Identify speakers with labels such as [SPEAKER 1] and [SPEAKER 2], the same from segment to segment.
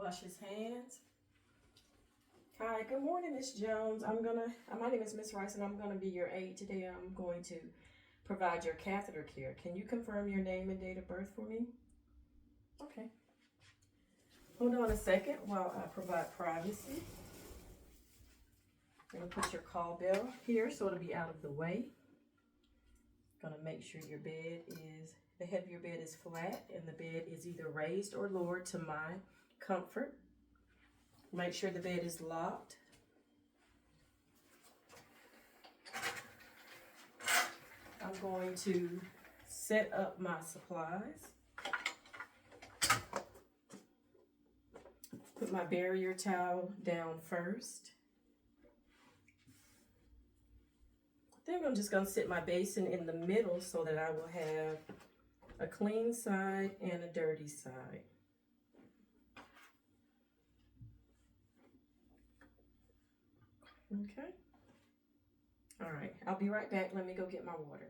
[SPEAKER 1] Wash his hands. Hi, good morning, Miss Jones. My name is Miss Rice, and I'm gonna be your aide today. I'm going to provide your catheter care. Can you confirm your name and date of birth for me? Okay. Hold on a second while I provide privacy. I'm gonna put your call bell here so it'll be out of the way. Gonna make sure the head of your bed is flat and the bed is either raised or lowered to my comfort. Make sure the bed is locked. I'm going to set up my supplies. Put my barrier towel down first. Then I'm just going to sit my basin in the middle so that I will have a clean side and a dirty side. Okay. All right, I'll be right back. Let me go get my water.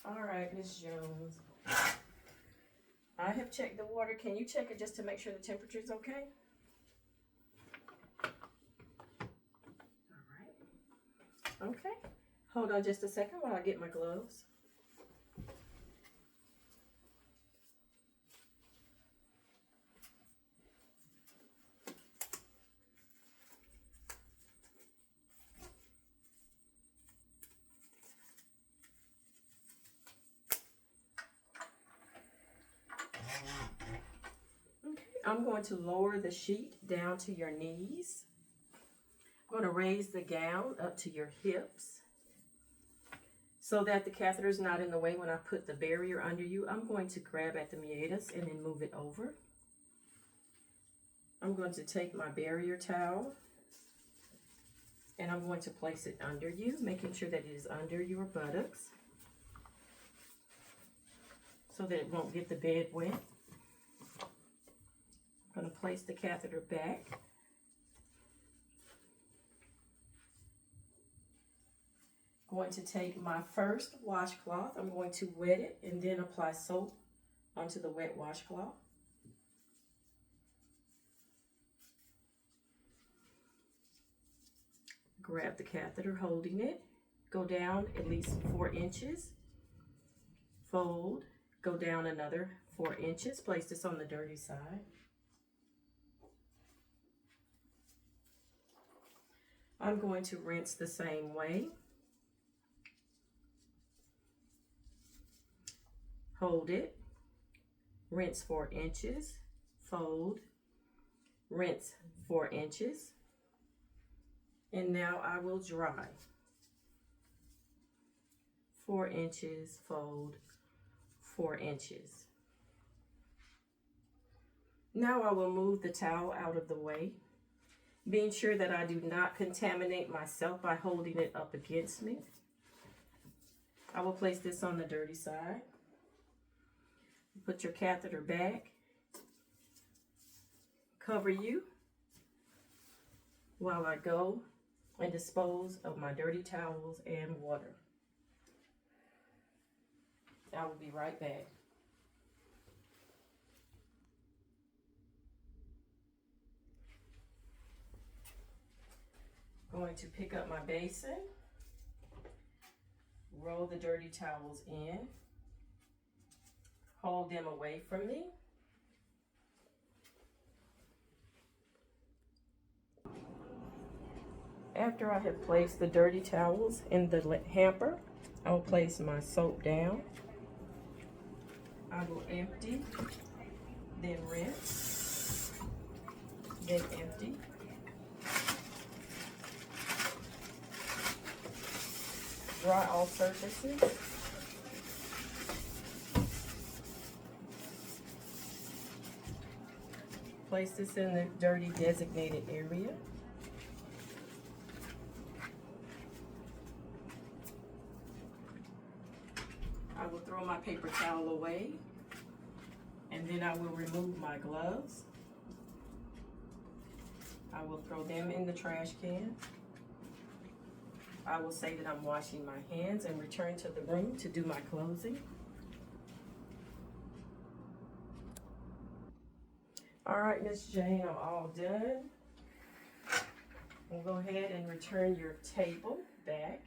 [SPEAKER 1] All right, Miss Jones. I have checked the water. Can you check it just to make sure the temperature is okay? All right. Okay. Hold on just a second while I get my gloves. I'm going to lower the sheet down to your knees. I'm going to raise the gown up to your hips so that the catheter is not in the way when I put the barrier under you. I'm going to grab at the meatus and then move it over. I'm going to take my barrier towel and I'm going to place it under you, making sure that it is under your buttocks so that it won't get the bed wet. I'm going to place the catheter back. Going to take my first washcloth. I'm going to wet it and then apply soap onto the wet washcloth. Grab the catheter holding it. Go down at least 4 inches. Fold. Go down another 4 inches. Place this on the dirty side. I'm going to rinse the same way. Hold it, rinse 4 inches, fold, rinse 4 inches, and now I will dry. 4 inches, fold, 4 inches. Now I will move the towel out of the way, being sure that I do not contaminate myself by holding it up against me. I will place this on the dirty side. Put your catheter back. Cover you while I go and dispose of my dirty towels and water. I will be right back. Going to pick up my basin, roll the dirty towels in, hold them away from me. After I have placed the dirty towels in the hamper, I will place my soap down. I will empty, then rinse, then empty. Dry all surfaces. Place this in the dirty designated area. I will throw my paper towel away, and then I will remove my gloves. I will throw them in the trash can. I will say that I'm washing my hands and return to the room to do my closing. All right, Miss Jane, I'm all done. We'll go ahead and return your table back.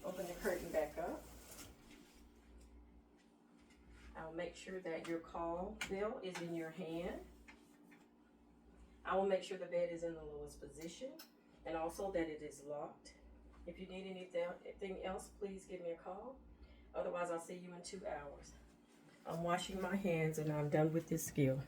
[SPEAKER 1] Open the curtain back up. I'll make sure that your call bell is in your hand. I will make sure the bed is in the lowest position and also that it is locked. If you need anything else, please give me a call. Otherwise, I'll see you in 2 hours. I'm washing my hands and I'm done with this skill.